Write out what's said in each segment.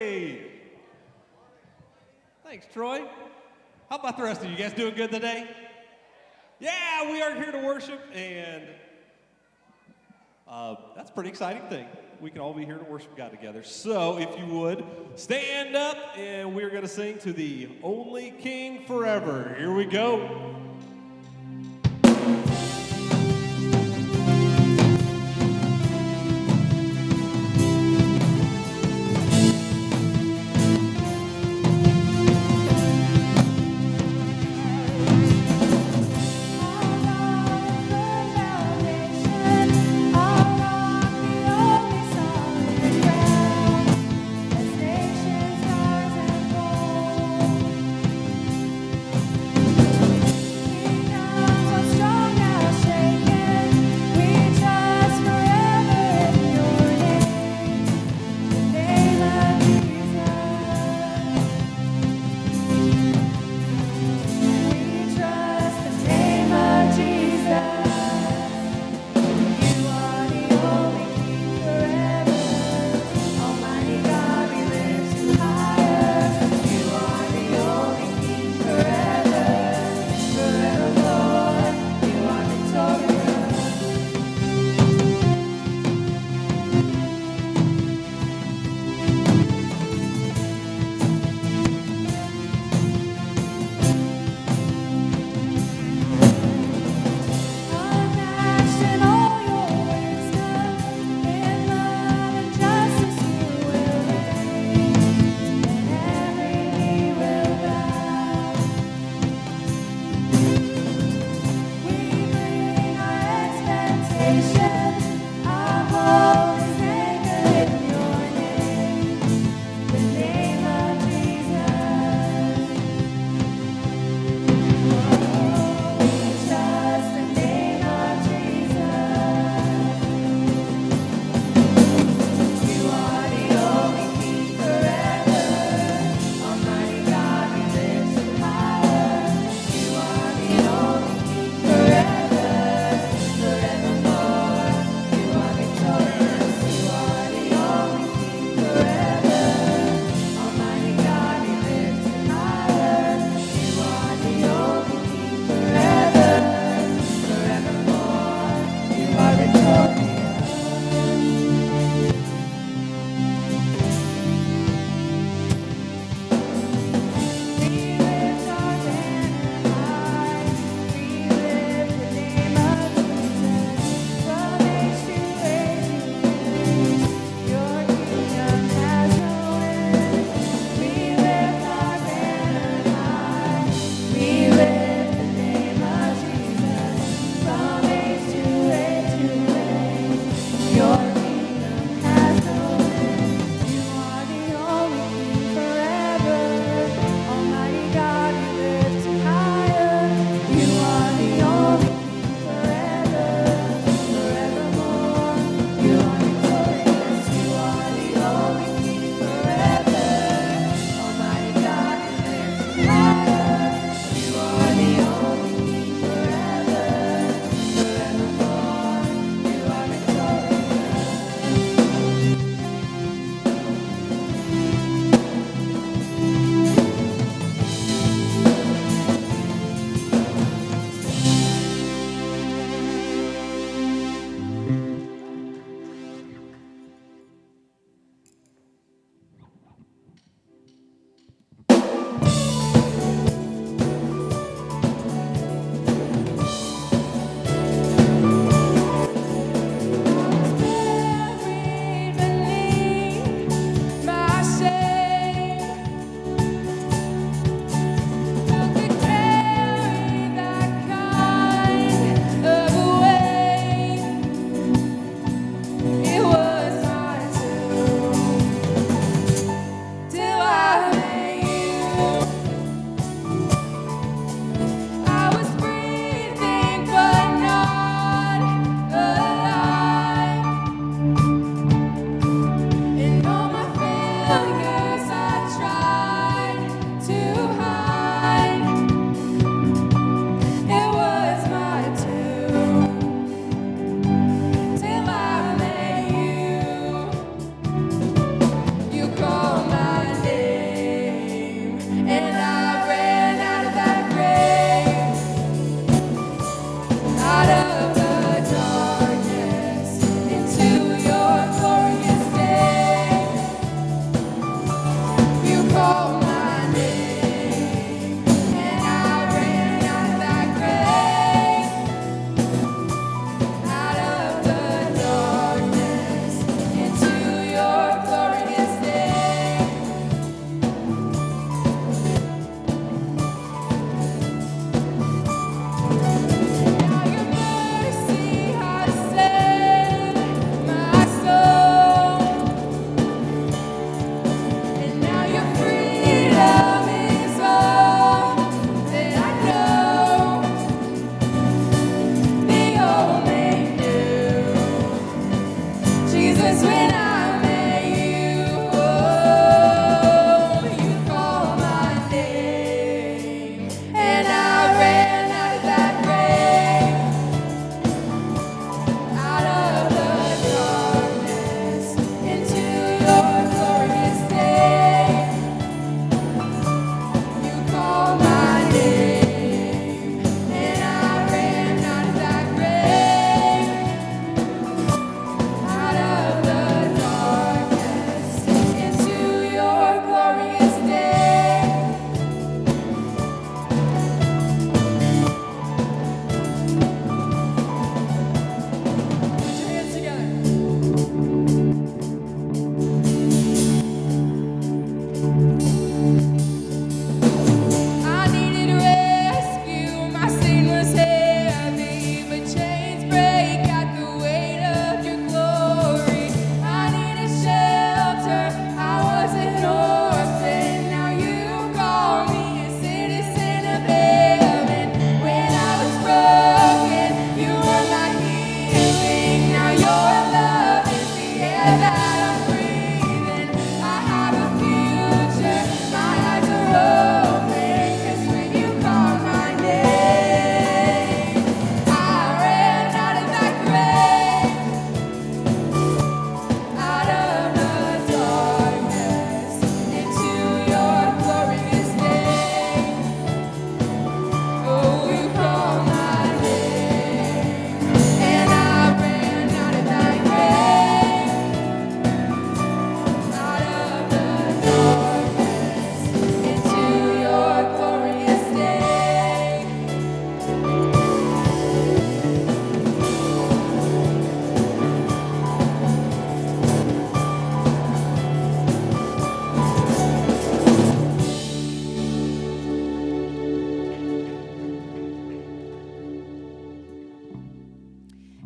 Hey. Thanks, Troy. How about the rest of you? You guys doing good today? Yeah, we are here to worship, and that's a pretty exciting thing. We can all be here to worship God together. So, if you would, stand up, and we're going to sing to the Only King Forever. Here we go.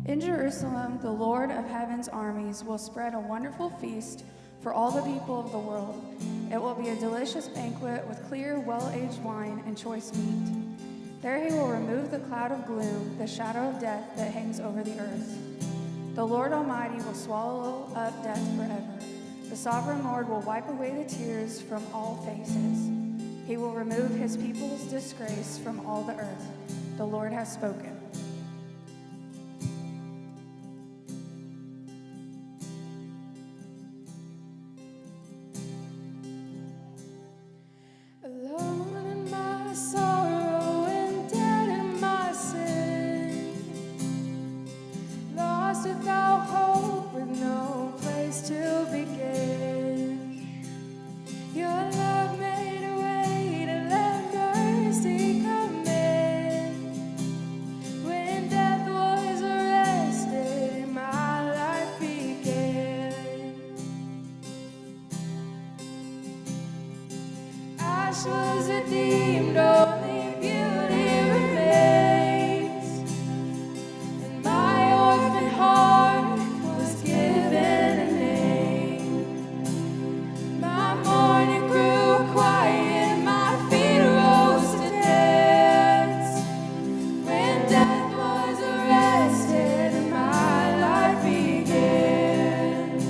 In Jerusalem, the Lord of heaven's armies will spread a wonderful feast for all the people of the world. It will be a delicious banquet with clear, well-aged wine and choice meat. There he will remove the cloud of gloom, the shadow of death that hangs over the earth. The Lord Almighty will swallow up death forever. The sovereign Lord will wipe away the tears from all faces. He will remove his people's disgrace from all the earth. The Lord has spoken. Alone in my sorrow and dead in my sin, lost without hope with no place to begin. Your love made a way to let mercy come in. When death was arrested, my life began. Ash was redeemed, only beauty remains. And my orphan heart was given a name. My mourning grew quiet, my feet rose to dance. When death was arrested, and my life began.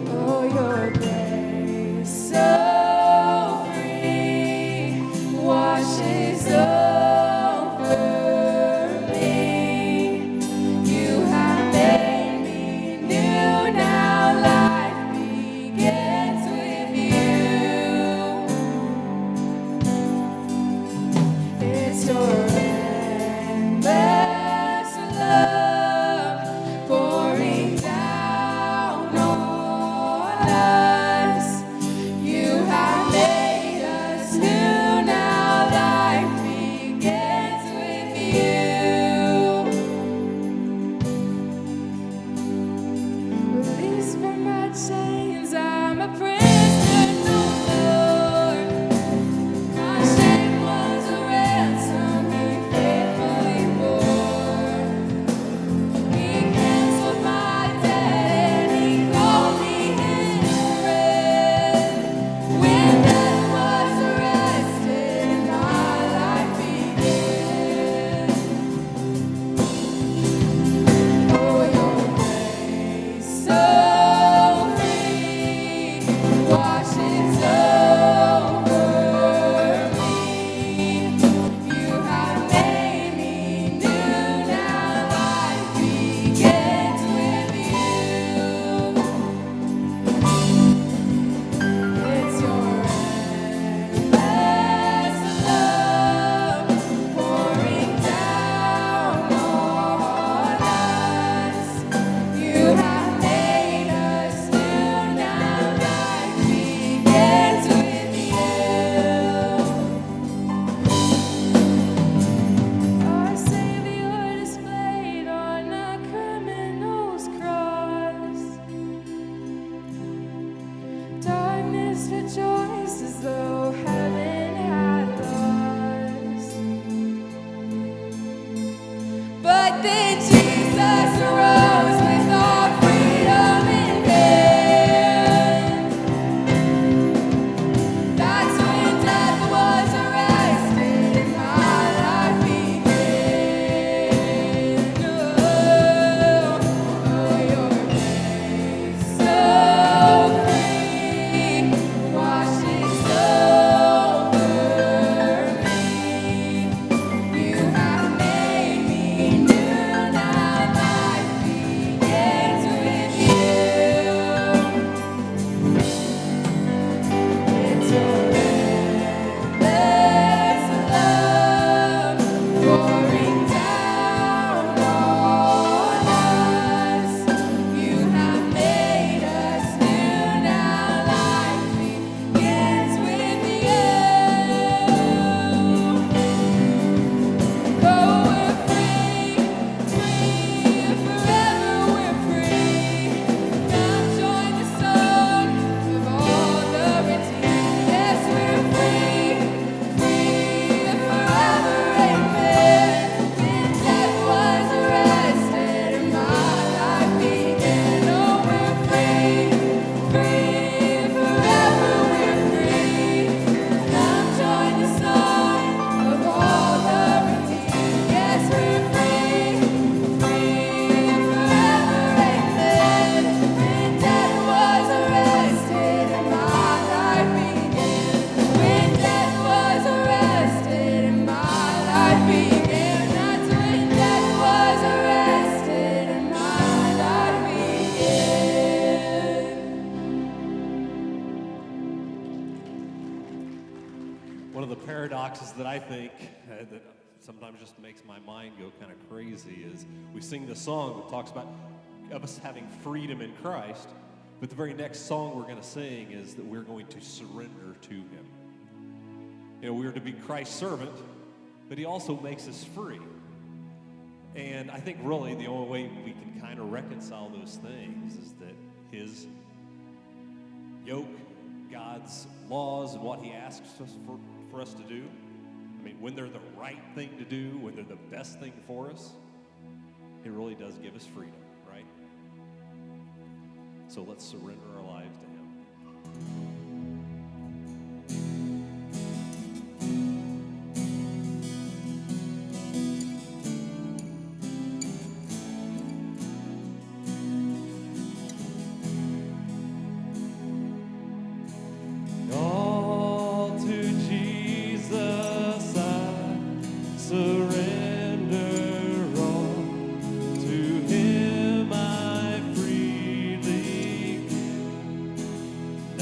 Oh, your grace so free washes over me. You have made me new, now life begins with you. It's your endless love pouring down on us. You have made us new, now life begins. paradoxes that I think that sometimes just makes my mind go kind of crazy is we sing this song that talks about of us having freedom in Christ, but the very next song we're going to sing is that we're going to surrender to him. You know, we're to be Christ's servant, but he also makes us free. And I think really the only way we can kind of reconcile those things is that his yoke, God's laws, and what he asks us for us to do, I mean, when they're the right thing to do, when they're the best thing for us, it really does give us freedom, right? So let's surrender our lives to him. All to Jesus I surrender all. To him I freely give. I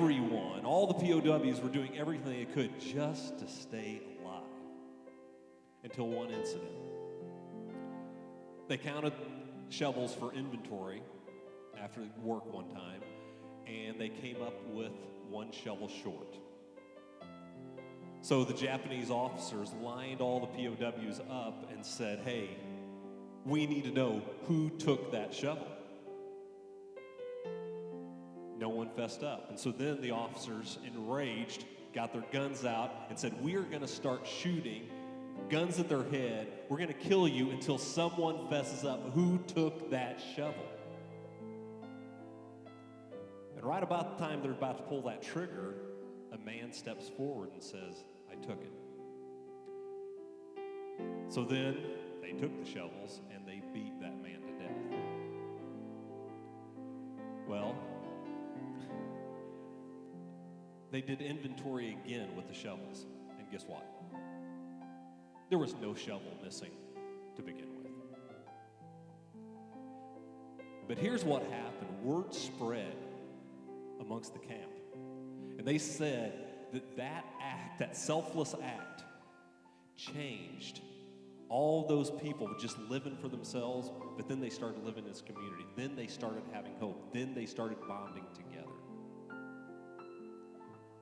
everyone, all the POWs were doing everything they could just to stay alive. Until one incident. They counted shovels for inventory after work one time, and they came up with one shovel short. So the Japanese officers lined all the POWs up and said, hey, we need to know who took that shovel. No one fessed up. And so then the officers, enraged, got their guns out and said, we are going to start shooting guns at their head. We're going to kill you until someone fesses up who took that shovel. And right about the time they're about to pull that trigger, a man steps forward and says, I took it. So then they took the shovels and they beat that man to death. Well, they did inventory again with the shovels. And guess what? There was no shovel missing to begin with. But here's what happened. Word spread amongst the camp. And they said that act, that selfless act, changed all those people just living for themselves, but then they started living as a community. Then they started having hope. Then they started bonding together.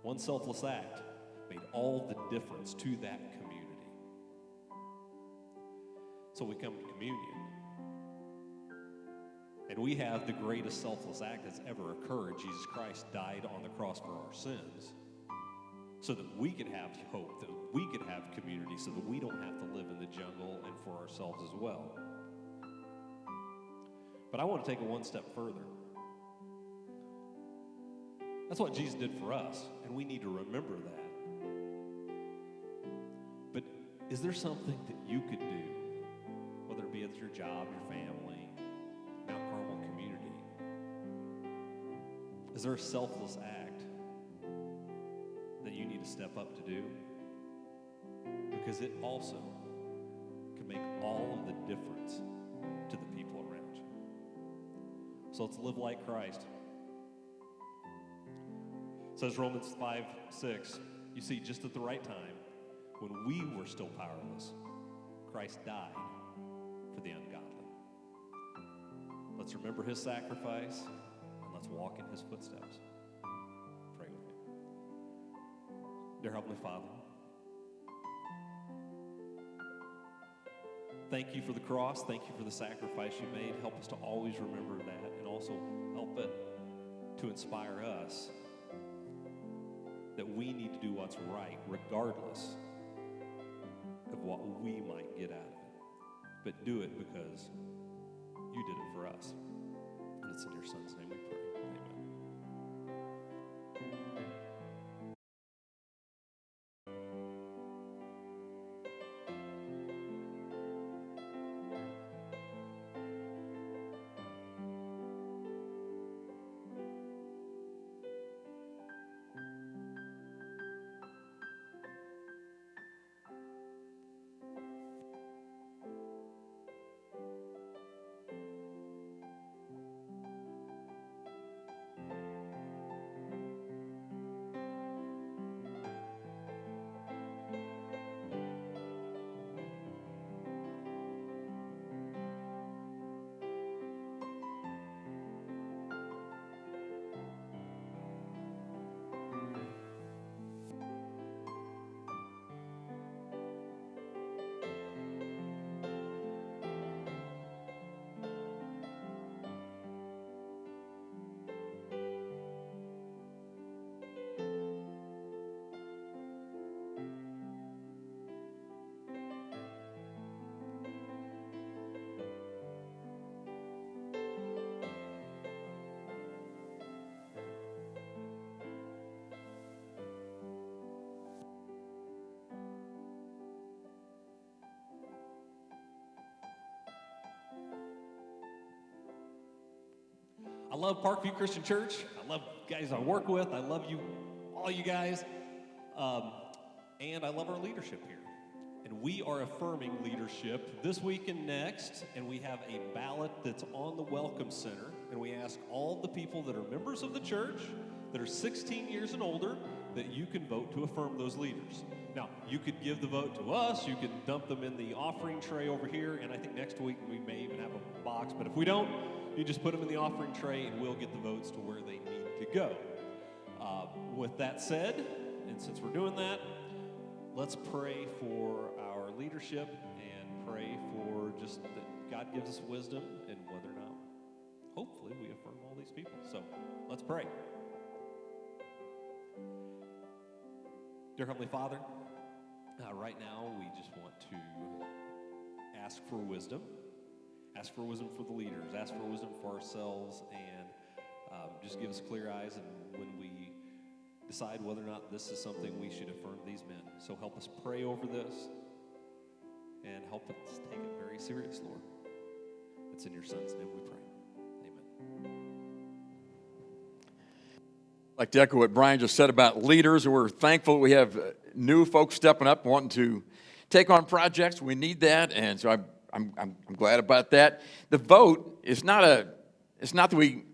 One selfless act made all the difference to that community. So we come to communion, and we have the greatest selfless act that's ever occurred. Jesus Christ died on the cross for our sins so that we could have hope, that we could have community, so that we don't have to live in the jungle and for ourselves as well. But I want to take it one step further. That's what Jesus did for us, and we need to remember that. But is there something that you could do, whether it be at your job, your family, Mount Carmel community? Is there a selfless act that you need to step up to do? Because it also can make all of the difference to the people around you. So let's live like Christ. It says Romans 5:6, you see, just at the right time, when we were still powerless, Christ died for the ungodly. Let's remember his sacrifice, and let's walk in his footsteps. Pray with me. Dear Heavenly Father, thank you for the cross. Thank you for the sacrifice you made. Help us to always remember that, and also help it to inspire us that we need to do what's right, regardless of what we might get out of it. But do it because you did it for us. And it's in your Son's name we pray. I love Parkview Christian Church. I love guys I work with. I love you, all you guys. And I love our leadership here. And we are affirming leadership this week and next. And we have a ballot that's on the Welcome Center. And we ask all the people that are members of the church that are 16 years and older that you can vote to affirm those leaders. Now, you could give the vote to us, you could dump them in the offering tray over here, and I think next week we may even have a box, but if we don't, you just put them in the offering tray and we'll get the votes to where they need to go. With that said, and since we're doing that, let's pray for our leadership and pray for just that God gives us wisdom and whether or not, hopefully, we affirm all these people. So let's pray. Dear Heavenly Father, right now we just want to ask for wisdom. Ask for wisdom for the leaders. Ask for wisdom for ourselves, and just give us clear eyes. And when we decide whether or not this is something we should affirm these men, so help us pray over this and help us take it very serious, Lord. It's in your Son's name we pray. Amen. I'd like to echo what Brian just said about leaders. We're thankful we have new folks stepping up, wanting to take on projects. We need that, and so I'm glad about that. The vote is not it's not that we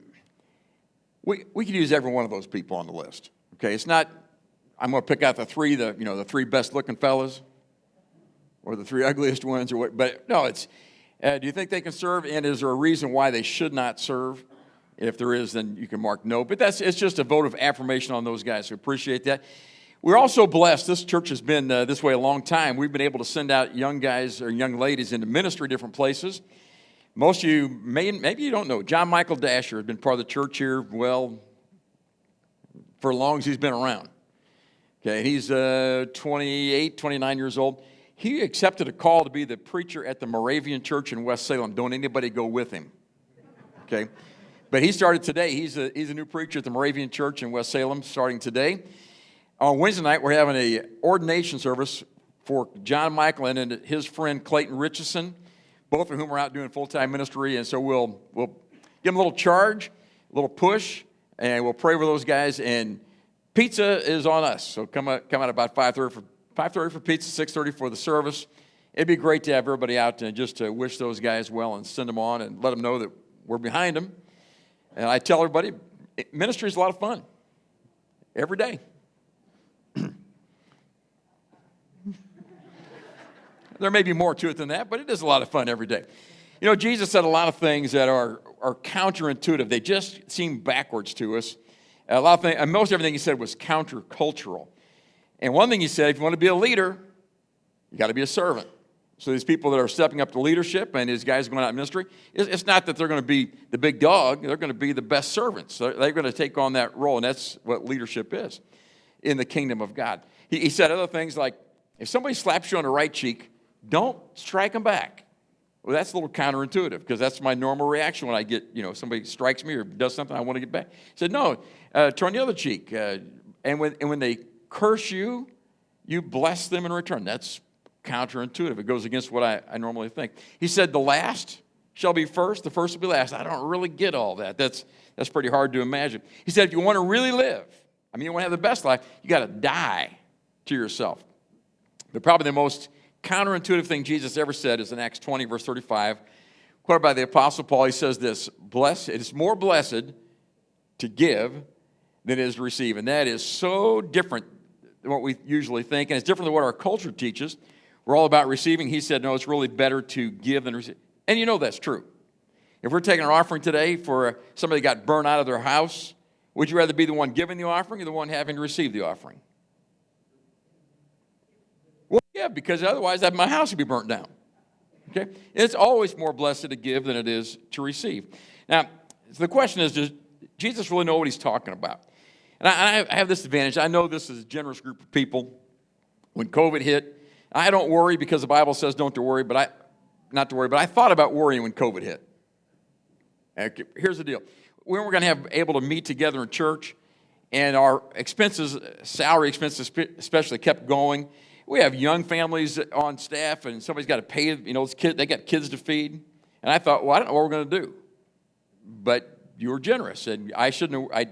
could use every one of those people on the list. Okay, it's not. I'm going to pick out the three best looking fellas, or the three ugliest ones, or what. But no, it's. Do you think they can serve? And is there a reason why they should not serve? If there is, then you can mark no. But it's just a vote of affirmation on those guys. So appreciate that. We're also blessed. This church has been this way a long time. We've been able to send out young guys or young ladies into ministry different places. Most of you, maybe you don't know, John Michael Dasher has been part of the church here, well, for as long as he's been around. Okay, he's 28, 29 years old. He accepted a call to be the preacher at the Moravian Church in West Salem. Don't anybody go with him. Okay? But he started today. He's a new preacher at the Moravian Church in West Salem, starting today. On Wednesday night, we're having an ordination service for John Michael and his friend Clayton Richardson, both of whom are out doing full-time ministry. And so we'll give them a little charge, a little push, and we'll pray for those guys. And pizza is on us. So come out about 5:30 for pizza, 6:30 for the service. It'd be great to have everybody out and just to wish those guys well and send them on and let them know that we're behind them. And I tell everybody, ministry is a lot of fun. Every day. There may be more to it than that, but it is a lot of fun every day. You know, Jesus said a lot of things that are counterintuitive. They just seem backwards to us. A lot of things, and most everything he said was countercultural. And one thing he said, if you want to be a leader, you got to be a servant. So these people that are stepping up to leadership and these guys going out in ministry, it's not that they're going to be the big dog. They're going to be the best servants. They're going to take on that role, and that's what leadership is in the kingdom of God. He said other things like, if somebody slaps you on the right cheek, don't strike them back. Well, that's a little counterintuitive because that's my normal reaction when I get, somebody strikes me or does something, I want to get back. He said, no, turn the other cheek. And when they curse you, you bless them in return. That's counterintuitive. It goes against what I normally think. He said, the last shall be first, the first will be last. I don't really get all that. That's pretty hard to imagine. He said, if you want to really live, you want to have the best life, you got to die to yourself. But probably the most counterintuitive thing Jesus ever said is in Acts 20, verse 35, quoted by the Apostle Paul. He says this, it is more blessed to give than it is to receive. And that is so different than what we usually think, and it's different than what our culture teaches. We're all about receiving. He said, no, it's really better to give than receive. And that's true. If we're taking an offering today for somebody that got burned out of their house, would you rather be the one giving the offering or the one having to receive the offering? Well, yeah, because otherwise my house would be burnt down. Okay? It's always more blessed to give than it is to receive. Now, the question is, does Jesus really know what he's talking about? And I have this advantage. I know this is a generous group of people. When COVID hit, I don't worry because the Bible says not to worry, but I thought about worrying when COVID hit. Okay, here's the deal. We weren't going to have able to meet together in church, and our expenses, salary expenses especially, kept going. We have young families on staff, and somebody's got to pay, those kids, they got kids to feed. And I thought, well, I don't know what we're going to do. But you were generous, and I shouldn't have,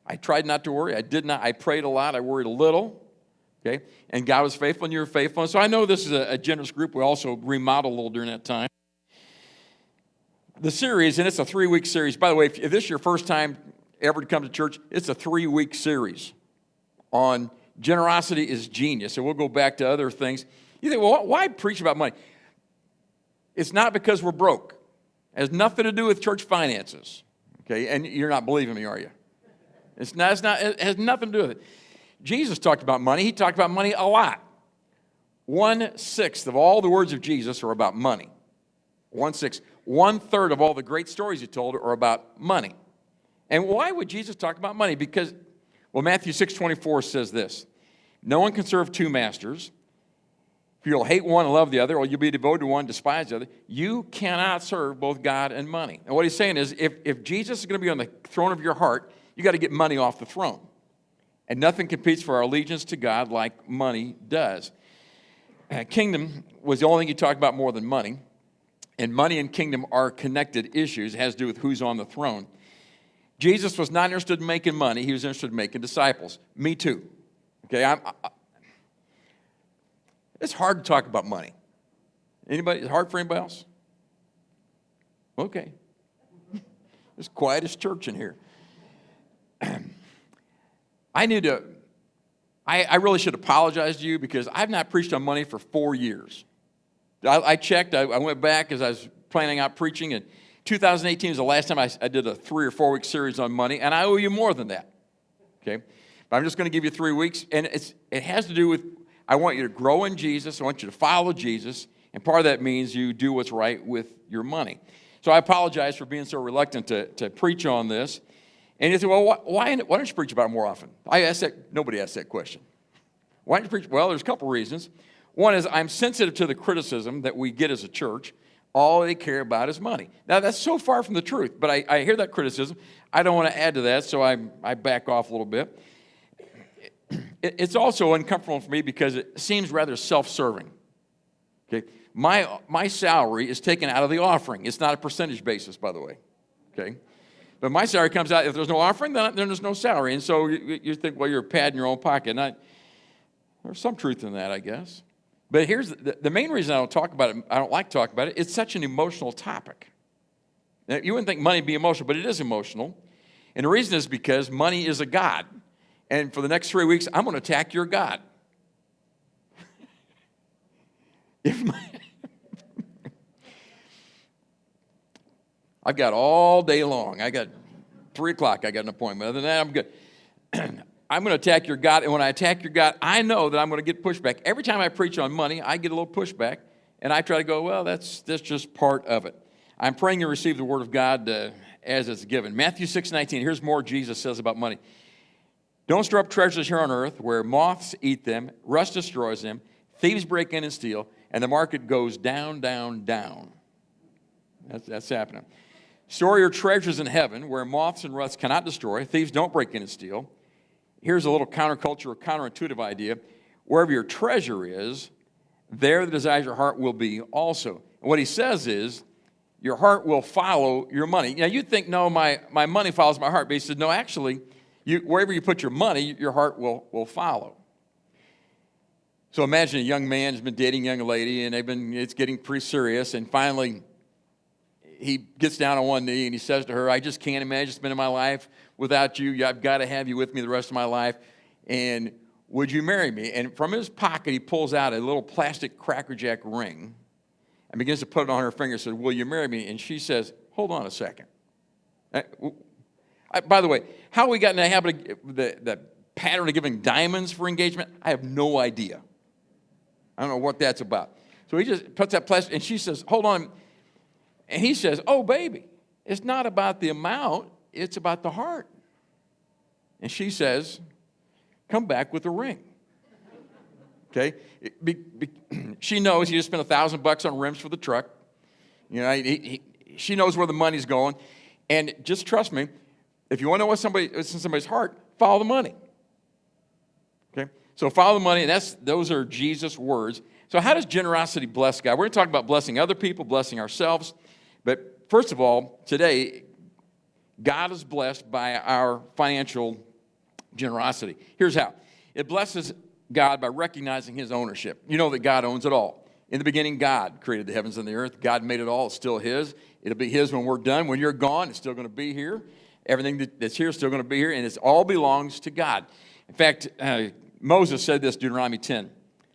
I tried not to worry. I did not. I prayed a lot. I worried a little. Okay? And God was faithful, and you were faithful. And so I know this is a generous group. We also remodeled a little during that time. The series, and it's a 3-week series. By the way, if this is your first time ever to come to church, it's a 3-week series on generosity is genius. And we'll go back to other things. You think, well, why preach about money? It's not because we're broke. It has nothing to do with church finances. Okay, and you're not believing me, are you? It has nothing to do with it. Jesus talked about money. He talked about money a lot. 1/6 of all the words of Jesus are about money. 1/6. 1/3 of all the great stories he told are about money. And why would Jesus talk about money? Because, well, Matthew 6:24 says this: no one can serve two masters. If you'll hate one and love the other, or you'll be devoted to one, despise the other. You cannot serve both God and money. And what he's saying is, if Jesus is going to be on the throne of your heart, you got to get money off the throne. And nothing competes for our allegiance to God like money does. Kingdom was the only thing he talked about more than money. And money and kingdom are connected issues. It has to do with who's on the throne. Jesus was not interested in making money. He was interested in making disciples. Me too. Okay, it's hard to talk about money. Anybody? Is it hard for anybody else? Okay. It's the quietest church in here. I really should apologize to you because I've not preached on money for 4 years. I checked. I went back as I was planning out preaching, and 2018 was the last time I did a 3 or 4 week series on money, and I owe you more than that. Okay? But I'm just going to give you 3 weeks, and it has to do with, I want you to grow in Jesus. I want you to follow Jesus. And part of that means you do what's right with your money. So I apologize for being so reluctant to preach on this. And you say, well, why don't you preach about it more often? Nobody asked that question. Why don't you preach? Well, there's a couple reasons. One is I'm sensitive to the criticism that we get as a church. All they care about is money. Now, that's so far from the truth, but I hear that criticism. I don't want to add to that, so I back off a little bit. It's also uncomfortable for me because it seems rather self-serving. Okay, my salary is taken out of the offering. It's not a percentage basis, by the way. Okay, but my salary comes out. If there's no offering, then there's no salary. And so you think, well, you're padding your own pocket. And there's some truth in that, I guess. But here's the main reason I don't talk about it. I don't like to talk about it. It's such an emotional topic. Now, you wouldn't think money would be emotional, but it is emotional. And the reason is because money is a god. And for the next 3 weeks, I'm going to attack your God. I've got all day long. I got 3 o'clock. I got an appointment. Other than that, I'm good. I'm going to attack your God. And when I attack your God, I know that I'm going to get pushback. Every time I preach on money, I get a little pushback. And I try to go, well, that's just part of it. I'm praying you receive the word of God as it's given. Matthew 6:19. Here's more Jesus says about money. Don't store up treasures here on earth where moths eat them, rust destroys them, thieves break in and steal, and the market goes down, down, down. That's happening. Store your treasures in heaven where moths and rust cannot destroy, thieves don't break in and steal. Here's a little countercultural, counterintuitive idea. Wherever your treasure is, there the desires of your heart will be also. And what he says is, your heart will follow your money. Now, you'd think, no, my money follows my heart. But he said, no, actually, wherever you put your money, your heart will follow. So imagine a young man has been dating a young lady, and it's getting pretty serious, and finally he gets down on one knee and he says to her, I just can't imagine spending my life without you. I've got to have you with me the rest of my life, and would you marry me? And from his pocket he pulls out a little plastic Cracker Jack ring and begins to put it on her finger and says, will you marry me? And she says, hold on a second. By the way, how we got in the habit of the pattern of giving diamonds for engagement, I have no idea. I don't know what that's about. So he just puts that plastic, and she says, hold on. And he says, oh, baby, it's not about the amount, it's about the heart. And she says, come back with a ring. Okay? She knows he just spent $1,000 on rims for the truck. You know, she knows where the money's going. And just trust me, if you want to know what's in somebody's heart, follow the money. Okay? So follow the money, and those are Jesus' words. So how does generosity bless God? We're going to talk about blessing other people, blessing ourselves. But first of all, today, God is blessed by our financial generosity. Here's how. It blesses God by recognizing his ownership. You know that God owns it all. In the beginning, God created the heavens and the earth. God made it all. It's still his. It'll be his when we're done. When you're gone, it's still going to be here. Everything that's here is still going to be here, and it all belongs to God. In fact, Moses said this, Deuteronomy 10.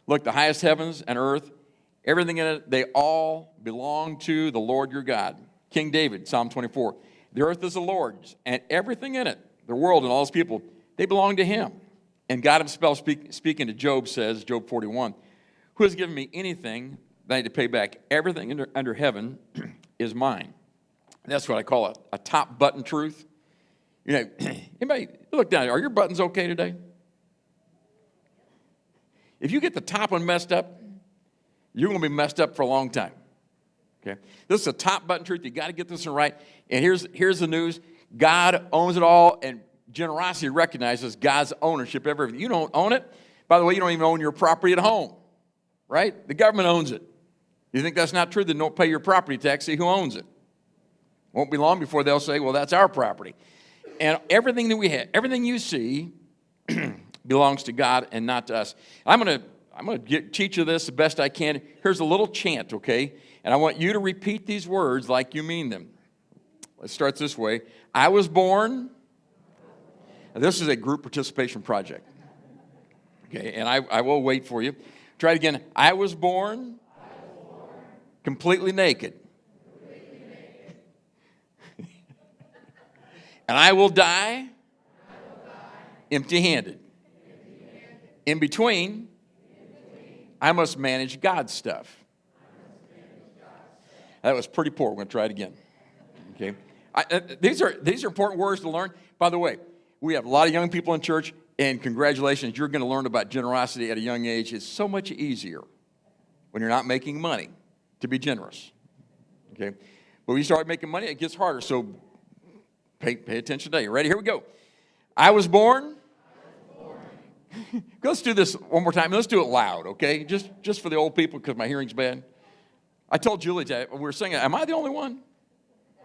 Look, the highest heavens and earth, everything in it, they all belong to the Lord your God. King David, Psalm 24. The earth is the Lord's, and everything in it, the world and all its people, they belong to him. And God himself, speaking to Job, says, Job 41, who has given me anything that I need to pay back? Everything under heaven is mine. That's what I call a top button truth. You know, anybody look down, are your buttons okay today? If you get the top one messed up, you're going to be messed up for a long time. Okay? This is a top button truth. You got to get this one right. And here's the news. God owns it all, and generosity recognizes God's ownership of everything. You don't own it. By the way, you don't even own your property at home, right? The government owns it. You think that's not true? Then don't pay your property tax. See who owns it. Won't be long before they'll say, well, that's our property. And everything that we have, everything you see belongs to God and not to us. I'm going to teach you this the best I can. Here's a little chant, okay? And I want you to repeat these words like you mean them. Let's start this way. I was born. Now, this is a group participation project. Okay, and I will wait for you. Try it again. I was born, completely naked. And I will die, empty-handed. In between, I must manage God's stuff. That was pretty poor. We're going to try it again. Okay. These are important words to learn. By the way, we have a lot of young people in church, and congratulations, you're going to learn about generosity at a young age. It's so much easier when you're not making money to be generous. Okay. But when you start making money, it gets harder. So pay attention today. You ready? Here we go. I was born. Let's do this one more time. Let's do it loud, okay? Just for the old people because my hearing's bad. I told Julie that we were singing. Am I the only one?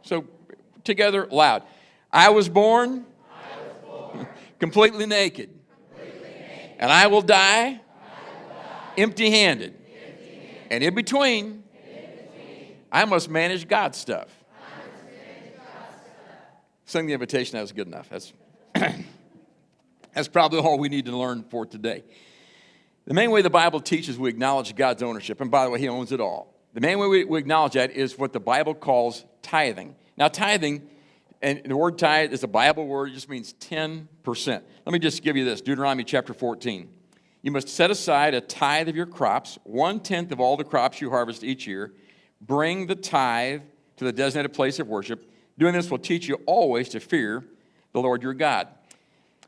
So together, loud. I was born, completely naked. And I will die, empty-handed. And in between, I must manage God's stuff. Sing the invitation. That was good enough. That's probably all we need to learn for today. The main way the Bible teaches we acknowledge God's ownership, and by the way, he owns it all. The main way we acknowledge that is what the Bible calls tithing. Now, tithing, and the word tithe is a Bible word. It just means 10%. Let me just give you this. Deuteronomy chapter 14. You must set aside a tithe of your crops, 1/10 of all the crops you harvest each year. Bring the tithe to the designated place of worship. Doing this will teach you always to fear the Lord your God.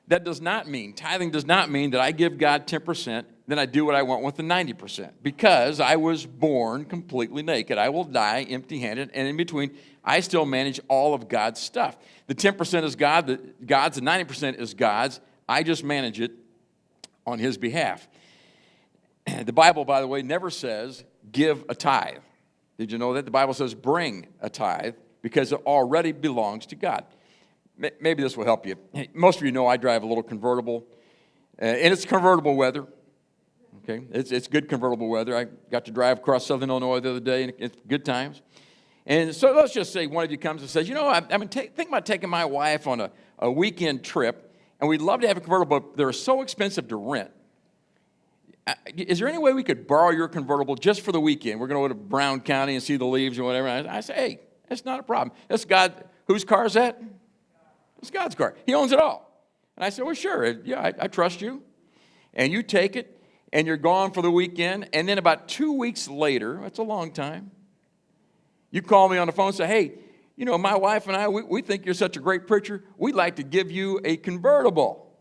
That does not mean, tithing does not mean that I give God 10%, then I do what I want with the 90%. Because I was born completely naked. I will die empty-handed, and in between, I still manage all of God's stuff. The 10% is God's, the 90% is God's. I just manage it on his behalf. The Bible, by the way, never says give a tithe. Did you know that? The Bible says bring a tithe because it already belongs to God. Maybe this will help you. Most of you know I drive a little convertible, and it's convertible weather. Okay, it's good convertible weather. I got to drive across southern Illinois the other day, and it's good times. And so let's just say one of you comes and says, you know, I've been thinking about taking my wife on a weekend trip, and we'd love to have a convertible, but they're so expensive to rent. Is there any way we could borrow your convertible just for the weekend? We're going to go to Brown County and see the leaves or whatever. I say, hey, that's not a problem. That's God. Whose car is that? It's God's car. He owns it all. And I said, well, sure. Yeah, I trust you. And you take it, and you're gone for the weekend. And then about 2 weeks later, that's a long time, you call me on the phone and say, hey, you know, my wife and I, we think you're such a great preacher. We'd like to give you a convertible.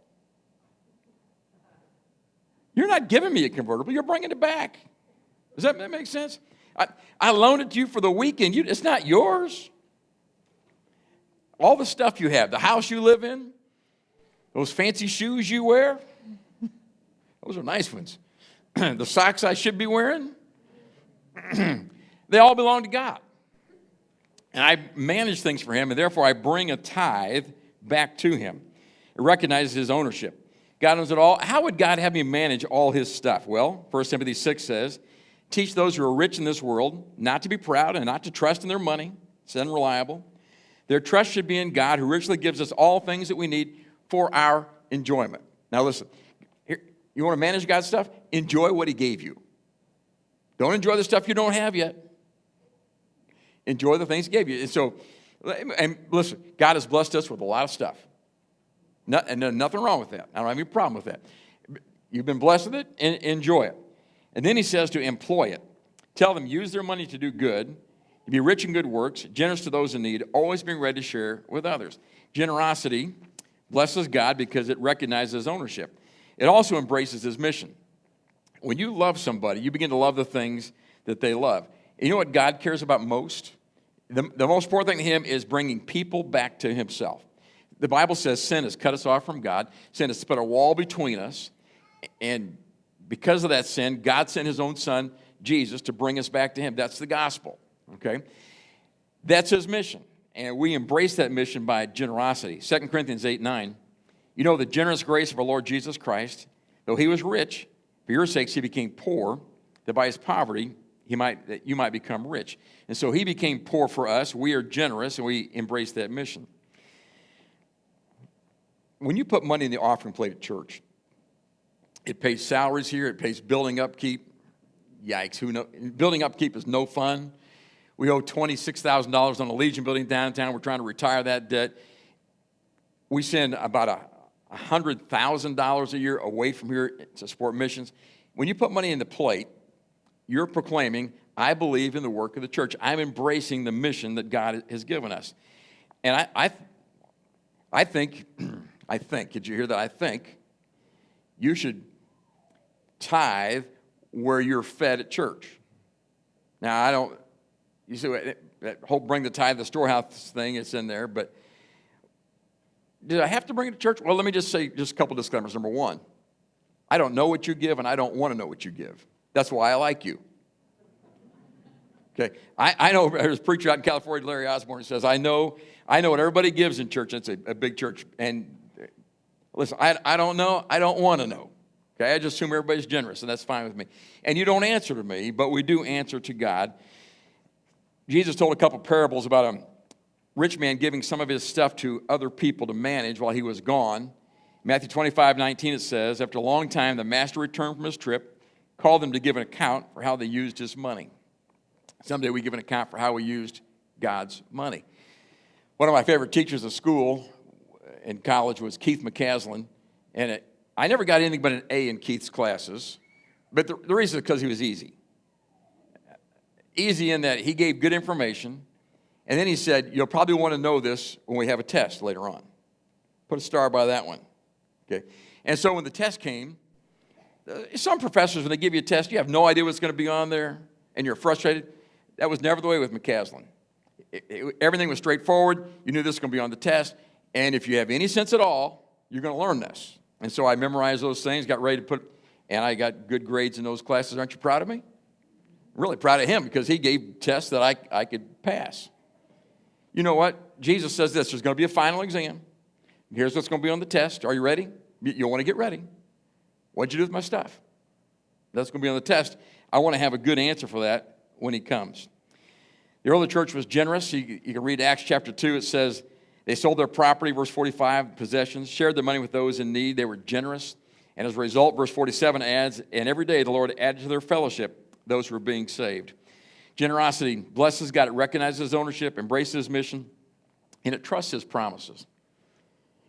You're not giving me a convertible. You're bringing it back. Does that make sense? I loaned it to you for the weekend. It's not yours. All the stuff you have, the house you live in, those fancy shoes you wear, those are nice ones. The socks I should be wearing, they all belong to God. And I manage things for him, and therefore I bring a tithe back to him. It recognizes his ownership. God owns it all. How would God have me manage all his stuff? Well, 1 Timothy 6 says, teach those who are rich in this world not to be proud and not to trust in their money. It's unreliable. Their trust should be in God, who richly gives us all things that we need for our enjoyment. Now listen, here, you want to manage God's stuff? Enjoy what he gave you. Don't enjoy the stuff you don't have yet. Enjoy the things he gave you. And listen, God has blessed us with a lot of stuff. And there's nothing wrong with that. I don't have any problem with that. You've been blessed with it, and enjoy it. And then he says to employ it. Tell them, use their money to do good, to be rich in good works, generous to those in need, always being ready to share with others. Generosity blesses God because it recognizes his ownership. It also embraces his mission. When you love somebody, you begin to love the things that they love. And you know what God cares about most? The most important thing to him is bringing people back to himself. The Bible says sin has cut us off from God. Sin has put a wall between us. And because of that sin, God sent his own son, Jesus, to bring us back to him. That's the gospel, okay? That's his mission. And we embrace that mission by generosity. 2 Corinthians 8:9. You know the generous grace of our Lord Jesus Christ, though he was rich, for your sakes he became poor, that by his poverty you might become rich. And so he became poor for us. We are generous, and we embrace that mission. When you put money in the offering plate at church, it pays salaries here, it pays building upkeep. Yikes, building upkeep is no fun. We owe $26,000 on the Legion building downtown. We're trying to retire that debt. We send about $100,000 a year away from here to support missions. When you put money in the plate, you're proclaiming, I believe in the work of the church. I'm embracing the mission that God has given us. And I think, did you hear that? I think you should tithe where you're fed at church. Now, you see, that whole bring the tithe to the storehouse thing, it's in there, but did I have to bring it to church? Well, let me just say just a couple disclaimers. Number one, I don't know what you give, and I don't want to know what you give. That's why I like you. Okay, I know there's a preacher out in California, Larry Osborne, who says, I know what everybody gives in church. It's a big church. And listen, I don't know. I don't want to know. Okay, I just assume everybody's generous, and that's fine with me. And you don't answer to me, but we do answer to God. Jesus told a couple parables about a rich man giving some of his stuff to other people to manage while he was gone. Matthew 25:19, it says, after a long time, the master returned from his trip, called them to give an account for how they used his money. Someday we give an account for how we used God's money. One of my favorite teachers at school in college was Keith McCaslin, and I never got anything but an A in Keith's classes, but the reason is because he was easy. Easy in that he gave good information, and then he said, you'll probably want to know this when we have a test later on. Put a star by that one. Okay. And so when the test came, some professors, when they give you a test, you have no idea what's going to be on there, and you're frustrated. That was never the way with McCaslin. Everything was straightforward. You knew this was going to be on the test, and if you have any sense at all, you're going to learn this. And so I memorized those things, got ready to and I got good grades in those classes. Aren't you proud of me? I'm really proud of him because he gave tests that I could pass. You know what? Jesus says this, there's going to be a final exam. Here's what's going to be on the test. Are you ready? You'll want to get ready. What'd you do with my stuff? That's going to be on the test. I want to have a good answer for that when he comes. The early church was generous. You can read Acts chapter 2. It says they sold their property, verse 45, possessions, shared their money with those in need. They were generous. And as a result, verse 47 adds, and every day the Lord added to their fellowship those who were being saved. Generosity blesses God. It recognizes his ownership, embraces his mission, and it trusts his promises.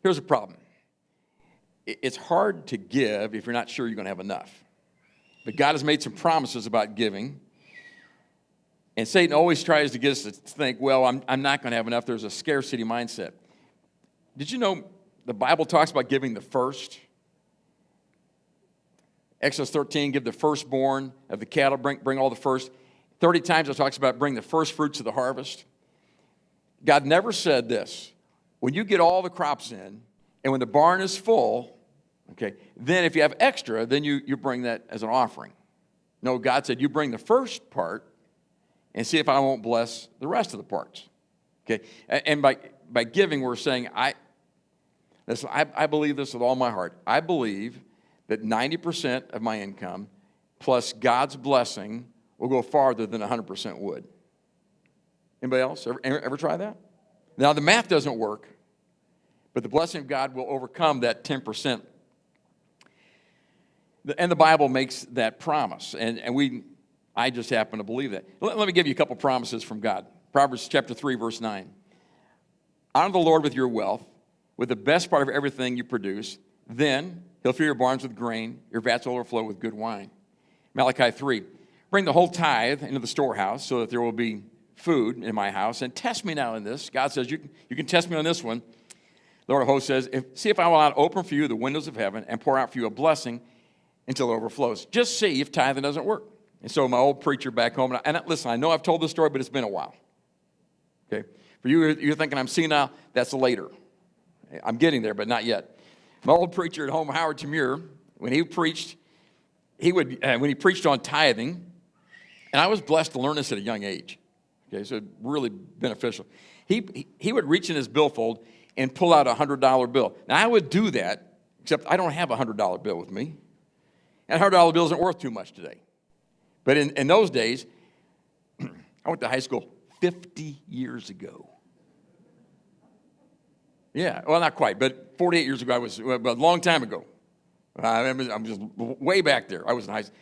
Here's a problem. It's hard to give if you're not sure you're going to have enough. But God has made some promises about giving. And Satan always tries to get us to think, well, I'm not going to have enough. There's a scarcity mindset. Did you know the Bible talks about giving the first? Exodus 13, give the firstborn of the cattle, bring all the first. 30 times it talks about bring the first fruits of the harvest. God never said this. When you get all the crops in, and when the barn is full, okay, then if you have extra, then you bring that as an offering. No, God said you bring the first part and see if I won't bless the rest of the parts. Okay, and by giving, we're saying, I believe this with all my heart. I believe that 90% of my income plus God's blessing will go farther than 100% would. Anybody else ever try that? Now, the math doesn't work, but the blessing of God will overcome that 10%. And the Bible makes that promise, I just happen to believe that. Let me give you a couple promises from God. Proverbs chapter 3, verse 9. Honor the Lord with your wealth, with the best part of everything you produce. Then he'll fill your barns with grain, your vats will overflow with good wine. Malachi 3. Bring the whole tithe into the storehouse so that there will be food in my house. And test me now in this. God says, you can test me on this one. The Lord of hosts says, see if I will not open for you the windows of heaven and pour out for you a blessing until it overflows. Just see if tithing doesn't work. And so my old preacher back home, and listen, I know I've told this story, but it's been a while. Okay? For you, you're thinking I'm senile, that's later. I'm getting there, but not yet. My old preacher at home, Howard Tamir, when he preached on tithing, and I was blessed to learn this at a young age. Okay, so really beneficial. He would reach in his billfold and pull out a $100 bill. Now, I would do that, except I don't have a $100 bill with me. And a $100 bill isn't worth too much today. But in those days, I went to high school 50 years ago. Yeah, well, not quite, but 48 years ago, a long time ago. I'm just way back there. I was in high school.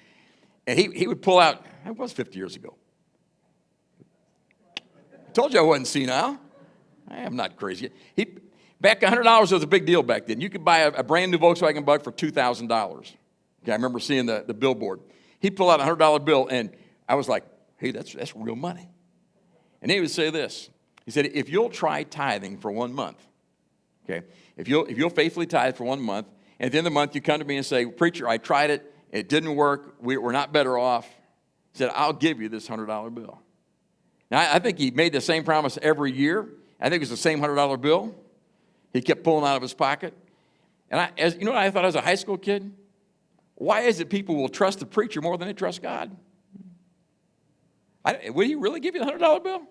And he would pull out, it was 50 years ago. I told you I wasn't senile. I am not crazy. Back $100 was a big deal back then. You could buy a brand new Volkswagen Bug for $2,000. Okay, I remember seeing the billboard. He'd pull out a $100 bill, and I was like, hey, that's real money. And he would say this. He said, if you'll try tithing for 1 month, okay, if you'll faithfully tithe for 1 month, and at the end of the month you come to me and say, preacher, I tried it. It didn't work. We're not better off. He said, I'll give you this $100 bill. Now, I think he made the same promise every year. I think it was the same $100 bill. He kept pulling out of his pocket. And you know what I thought as a high school kid? Why is it people will trust the preacher more than they trust God? Would he really give you the $100 bill?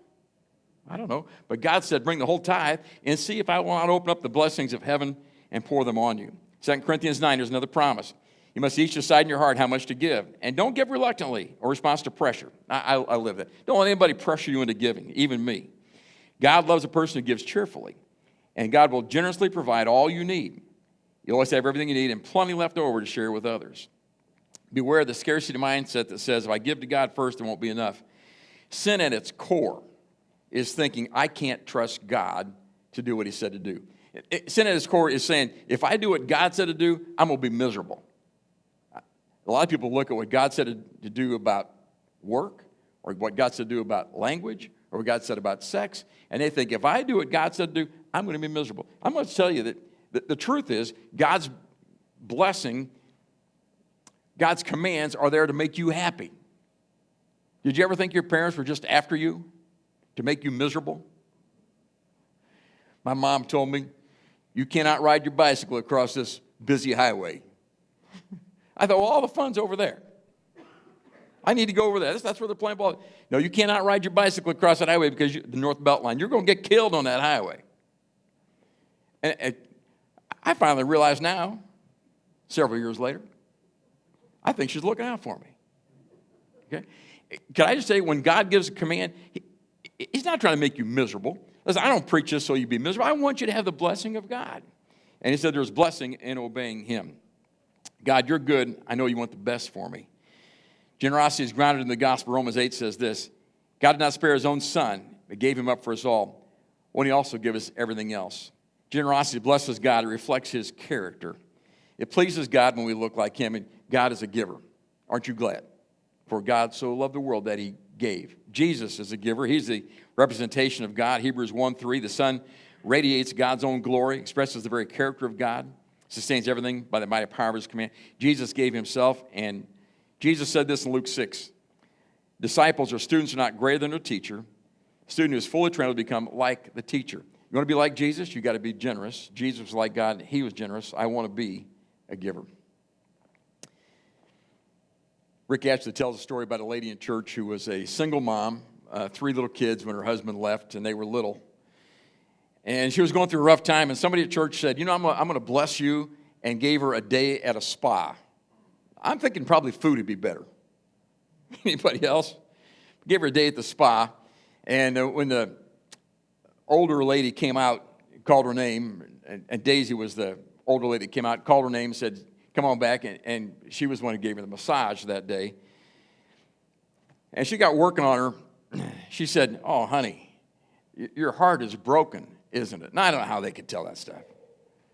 I don't know. But God said, bring the whole tithe and see if I will not open up the blessings of heaven and pour them on you. 2 Corinthians 9, there's another promise. You must each decide in your heart how much to give. And don't give reluctantly or response to pressure. I live that. Don't let anybody pressure you into giving, even me. God loves a person who gives cheerfully. And God will generously provide all you need. You always have everything you need and plenty left over to share with others. Beware of the scarcity mindset that says, if I give to God first, it won't be enough. Sin at its core is thinking, I can't trust God to do what he said to do. Sin at its core is saying, if I do what God said to do, I'm going to be miserable. A lot of people look at what God said to do about work, or what God said to do about language, or what God said about sex, and they think, if I do what God said to do, I'm going to be miserable. I'm going to tell you that the truth is, God's blessing, God's commands are there to make you happy. Did you ever think your parents were just after you to make you miserable? My mom told me, you cannot ride your bicycle across this busy highway. I thought, well, all the fun's over there. I need to go over there. That's where they're playing ball. No, you cannot ride your bicycle across that highway because the North Belt Line. You're going to get killed on that highway. And I finally realize now, several years later, I think she's looking out for me. Okay? Can I just say, when God gives a command, he's not trying to make you miserable. Listen, I don't preach this so you be miserable. I want you to have the blessing of God. And he said there's blessing in obeying him. God, you're good. I know you want the best for me. Generosity is grounded in the gospel. Romans 8 says this, God did not spare his own son, but gave him up for us all. Won't he also give us everything else? Generosity blesses God. It reflects his character. It pleases God when we look like him, and God is a giver. Aren't you glad? For God so loved the world that he gave. Jesus is a giver. He's the representation of God. Hebrews 1:3, the Son radiates God's own glory, expresses the very character of God, sustains everything by the mighty power of his command. Jesus gave himself, and Jesus said this in Luke 6. Disciples or students are not greater than their teacher. A student who is fully trained will become like the teacher. You want to be like Jesus? You got to be generous. Jesus was like God. He was generous. I want to be a giver. Rick actually tells a story about a lady in church who was a single mom, 3 little kids when her husband left, and they were little. And she was going through a rough time, and somebody at church said, I'm going to bless you, and gave her a day at a spa. I'm thinking probably food would be better. Anybody else? Gave her a day at the spa, and when older lady came out, called her name, and Daisy was the older lady that came out, called her name, said, come on back, and she was the one who gave her the massage that day. And she got working on her. She said, oh, honey, your heart is broken, isn't it? Now, I don't know how they could tell that stuff.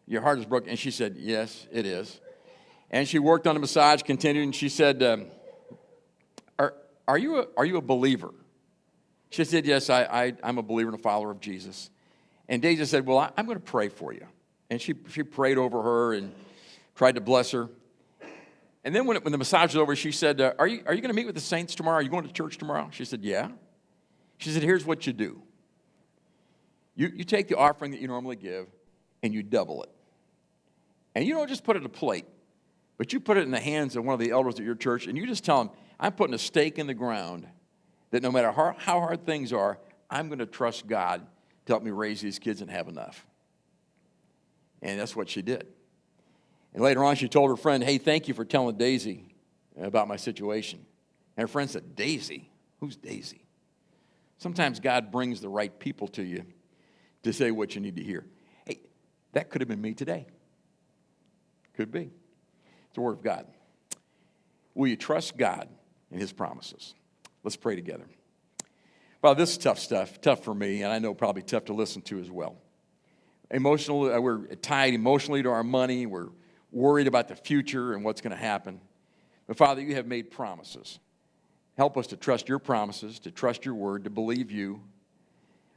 Your heart is broken. And she said, yes, it is. And she worked on the massage, continued, and she said, are you a believer? She said, yes, I'm a believer and a follower of Jesus. And Daisy said, well, I'm going to pray for you. And she prayed over her and tried to bless her. And then when the massage was over, she said, are you going to meet with the saints tomorrow? Are you going to church tomorrow? She said, yeah. She said, here's what you do. You take the offering that you normally give, and you double it. And you don't just put it in a plate, but you put it in the hands of one of the elders at your church, and you just tell them, I'm putting a stake in the ground that no matter how hard things are, I'm going to trust God to help me raise these kids and have enough. And that's what she did. And later on, she told her friend, hey, thank you for telling Daisy about my situation. And her friend said, Daisy? Who's Daisy? Sometimes God brings the right people to you to say what you need to hear. Hey, that could have been me today. Could be. It's the Word of God. Will you trust God and His promises? Let's pray together. Well, this is tough stuff, tough for me, and I know probably tough to listen to as well. Emotionally, we're tied emotionally to our money. We're worried about the future and what's going to happen. But Father, you have made promises. Help us to trust your promises, to trust your word, to believe you.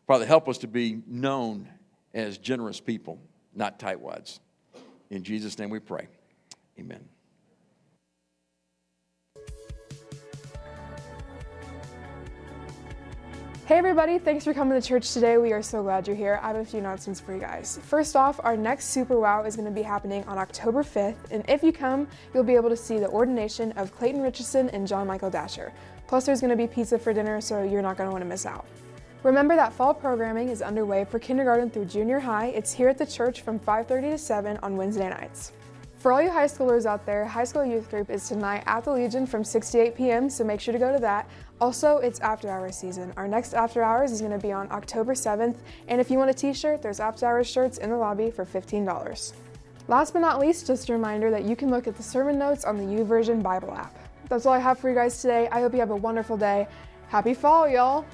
Father, help us to be known as generous people, not tightwads. In Jesus' name we pray. Amen. Hey everybody, thanks for coming to church today. We are so glad you're here. I have a few announcements for you guys. First off, our next Super Wow is going to be happening on October 5th, and if you come, you'll be able to see the ordination of Clayton Richardson and John Michael Dasher. Plus there's going to be pizza for dinner, so you're not going to want to miss out. Remember that fall programming is underway for kindergarten through junior high. It's here at the church from 5:30 to 7 on Wednesday nights. For all you high schoolers out there, high school youth group is tonight at the Legion from 6 to 8 p.m., so make sure to go to that. Also, it's after hours season. Our next after hours is going to be on October 7th, and if you want a t-shirt, there's after hours shirts in the lobby for $15. Last but not least, just a reminder that you can look at the sermon notes on the YouVersion Bible app. That's all I have for you guys today. I hope you have a wonderful day. Happy fall, y'all!